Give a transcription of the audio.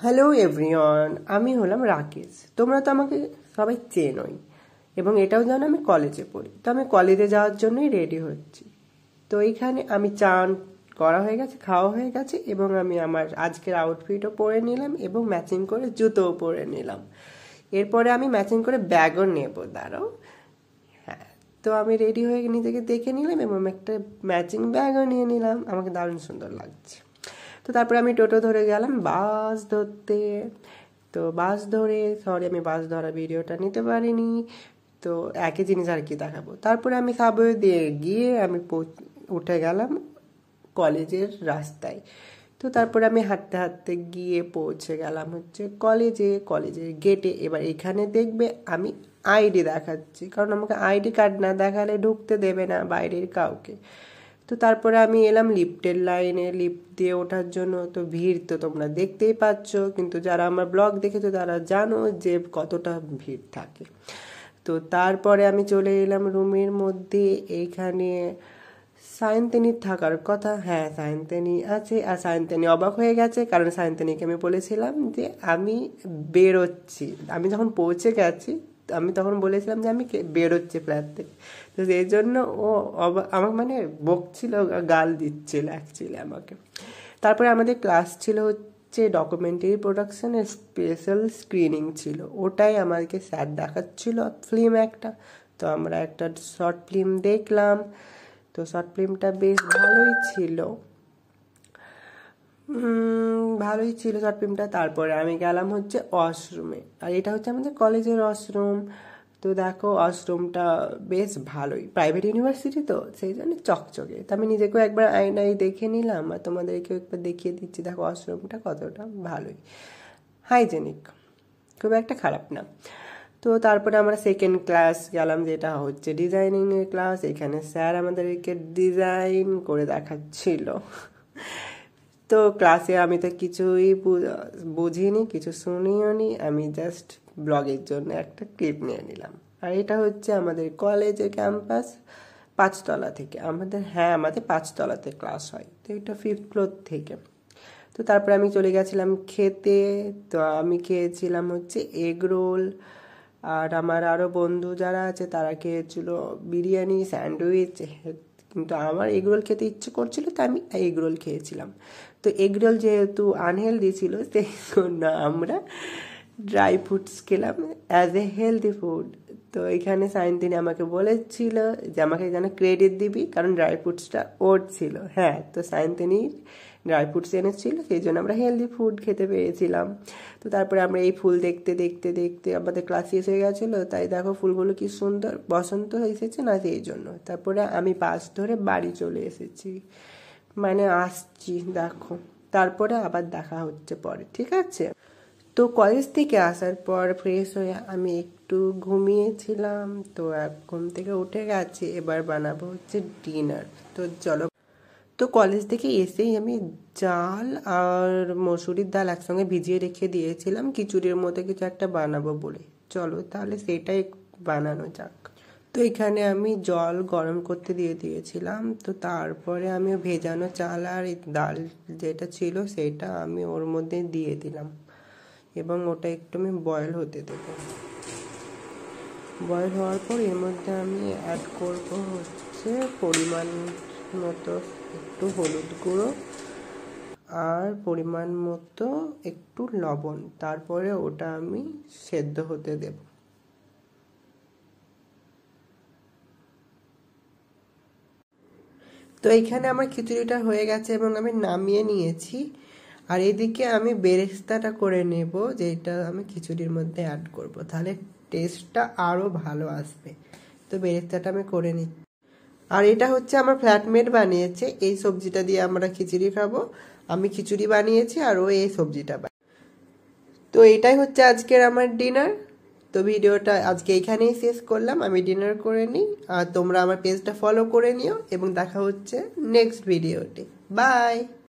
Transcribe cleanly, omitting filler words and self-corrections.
Hello everyone, আমি হলাম রাকেশ। তোমরা তো আমাকে সবাই চেনোই এবং এটাও জানো আমি কলেজে পড়ি। তো আমি কলেজে যাওয়ার জন্যই রেডি হচ্ছি। তো এইখানে আমি চান করা হয়ে গেছে, খাওয়া হয়ে গেছে এবং আমি আমার আজকের আউটফিটও পরে নিলাম এবং ম্যাচিং করে জুতোও পরে নিলাম। এরপরে আমি ম্যাচিং করে ব্যাগও নেব, দাঁড়াও। হ্যাঁ, তো আমি রেডি হয়ে নিজেকে দেখে নিলাম এবং একটা ম্যাচিং ব্যাগও নিয়ে নিলাম। আমাকে দারুণ সুন্দর লাগছে। তো তারপরে আমি টোটো ধরে গেলাম বাস ধরতে। তো বাস ধরে আমি বাস ধরা ভিডিওটা নিতে পারিনি। তো একই জিনিস আর কি দেখাবো। তারপরে আমি সাবওয়ে দিয়ে গিয়ে আমি উঠে গেলাম কলেজের রাস্তায়। তো তারপরে আমি হাঁটতে হাঁটতে গিয়ে পৌঁছে গেলাম হচ্ছে কলেজের গেটে। এবার এখানে দেখবে আমি আইডি দেখাচ্ছি, কারণ আমাকে আইডি কার্ড না দেখালে ঢুকতে দেবে না বাইরের কাউকে। তো তারপরে আমি এলাম লিফটের লাইনে, লিফট দিয়ে ওঠার জন্য। তো ভিড় তো তোমরা দেখতেই পাচ্ছ, কিন্তু যারা আমার ব্লগ দেখেছো তারা জানো যে কতটা ভিড় থাকে। তো তারপরে আমি চলে এলাম রুমের মধ্যে। এইখানে সায়ন্তিনীর থাকার কথা, হ্যাঁ সায়ন্তিনী আছে। আর সায়ন্তিনী অবাক হয়ে গেছে, কারণ সায়ন্তিনীকে আমি বলেছিলাম যে আমি বেরোচ্ছি। আমি যখন পৌঁছে গেছি আমি তখন বলেছিলাম যে আমি বেরোচ্ছি ফ্ল্যাট থেকে। তো সেই জন্য ও আমাকে মানে বকছিল, গাল দিচ্ছিল অ্যাকচুয়ালি আমাকে। তারপরে আমাদের ক্লাস ছিল হচ্ছে ডকুমেন্টারি প্রোডাকশনের স্পেশাল স্ক্রিনিং ছিল, ওটাই আমাদেরকে স্যার দেখাচ্ছিল ফিল্ম একটা। তো আমরা একটা শর্ট ফিল্ম দেখলাম। তো শর্ট ফিল্মটা বেশ ভালোই ছিল শর্ট ফিল্মটা। তারপরে আমি গেলাম হচ্ছে ওয়াশরুমে, আর এটা হচ্ছে আমাদের কলেজের ওয়াশরুম। তো দেখো ওয়াশরুমটা বেশ ভালোই, প্রাইভেট ইউনিভার্সিটি তো সেই জন্য চকচকে। তো আমি নিজেকেও একবার আয়নায় দেখে নিলাম আর তোমাদেরকেও একবার দেখিয়ে দিচ্ছি। দেখো ওয়াশরুমটা কতটা ভালোই, হাইজেনিক, খুব একটা খারাপ না। তো তারপরে আমরা সেকেন্ড ক্লাস গেলাম, যেটা হচ্ছে ডিজাইনিংয়ের ক্লাস। এখানে স্যার আমাদেরকে ডিজাইন করে দেখাচ্ছিল। তো ক্লাসে আমি তো কিছুই বুঝিনি, কিছু শুনিও নি, আমি জাস্ট ব্লগের জন্য একটা ক্লিপ নিয়ে নিলাম। আর এটা হচ্ছে আমাদের কলেজের ক্যাম্পাস, 5তলা থেকে আমাদের আমাদের 5তলাতে ক্লাস হয়। তো এটা 5th ফ্লোর থেকে। তো তারপরে আমি চলে গেছিলাম খেতে। তো আমি খেয়েছিলাম হচ্ছে এগ রোল, আর আমার আরও বন্ধু যারা আছে তারা খেয়েছিল বিরিয়ানি, স্যান্ডউইচ। কিন্তু আমার এগ রোল খেতে ইচ্ছে করছিল, তো আমি এগ রোল খেয়েছিলাম। তো এগ রোল যেহেতু আনহেলদি ছিল, সেই জন্য আমরা ড্রাই ফ্রুটস খেলাম অ্যাজ এ হেলদি ফুড। তো এখানে সায়ন্তিনী আমাকে বলেছিল যে আমাকে যেন ক্রেডিট দিবি, কারণ ড্রাই ফ্রুটসটা ওর ছিল। হ্যাঁ, তো সায়ন্তিনী ড্রাই ফ্রুটস এনেছিল, সেই জন্য আমরা হেলদি ফুড খেতে পেয়েছিলাম। তো তারপরে আমরা এই ফুল দেখতে দেখতে দেখতে আমাদের ক্লাস শেষ হয়ে গেছিলো। তাই দেখো ফুলগুলো কি সুন্দর, বসন্ত এসেছে না, সেই জন্য। তারপরে আমি বাস ধরে বাড়ি চলে এসেছি, মানে আসছি দেখো। তারপরে আবার দেখা হচ্ছে পরে, ঠিক আছে? তো কলেজ থেকে আসার পর ফ্রেশ হয়ে আমি একটু ঘুমিয়েছিলাম। তো ঘুম থেকে উঠে গেছি, এবার বানাবো হচ্ছে ডিনার। তো চলো। তো কলেজ থেকে এসেই আমি চাল আর মসুরির ডাল একসঙ্গে ভিজিয়ে রেখে দিয়েছিলাম খিচুড়ির মতো কিছু একটা বানাবো বলে। চলো তাহলে সেটাই বানানো যাক। তো এখানে আমি জল গরম করতে দিয়ে দিয়েছিলাম। তো তারপরে আমি ভেজানো চাল আর ডাল যেটা ছিল সেটা আমি ওর মধ্যে দিয়ে দিলাম এবং ওটা একটু আমি বয়েল হতে দেব। বয়েল হওয়ার পর এর মধ্যে আমি অ্যাড করবো হচ্ছে পরিমাণ মতো একটু হলুদ গুঁড়ো আর পরিমাণ মতো একটু লবণ। তারপরে ওটা আমি সেদ্ধ হতে দেব। তো এইখানে আমার খিচুড়িটা হয়ে গেছে এবং আমি নামিয়ে নিয়েছি। আর এদিকে আমি বেরেস্তাটা করে নেব, যেটা আমি খিচুড়ির মধ্যে অ্যাড করব, তাহলে টেস্টটা আরও ভালো আসবে। তো বেরেস্তাটা আমি করে নিচ্ছি। আর এটা হচ্ছে আমার ফ্ল্যাটমেট বানিয়েছে, এই সবজিটা দিয়ে আমরা খিচুড়ি খাবো। আমি খিচুড়ি বানিয়েছি আর ও এই সবজিটা তো এটাই হচ্ছে আজকের আমার ডিনার। তো ভিডিওটা আজকে এইখানেই শেষ করলাম, আমি ডিনার করে নিই। আর তোমরা আমার পেজটা ফলো করে নিও এবং দেখা হচ্ছে নেক্সট ভিডিওতে। বাই।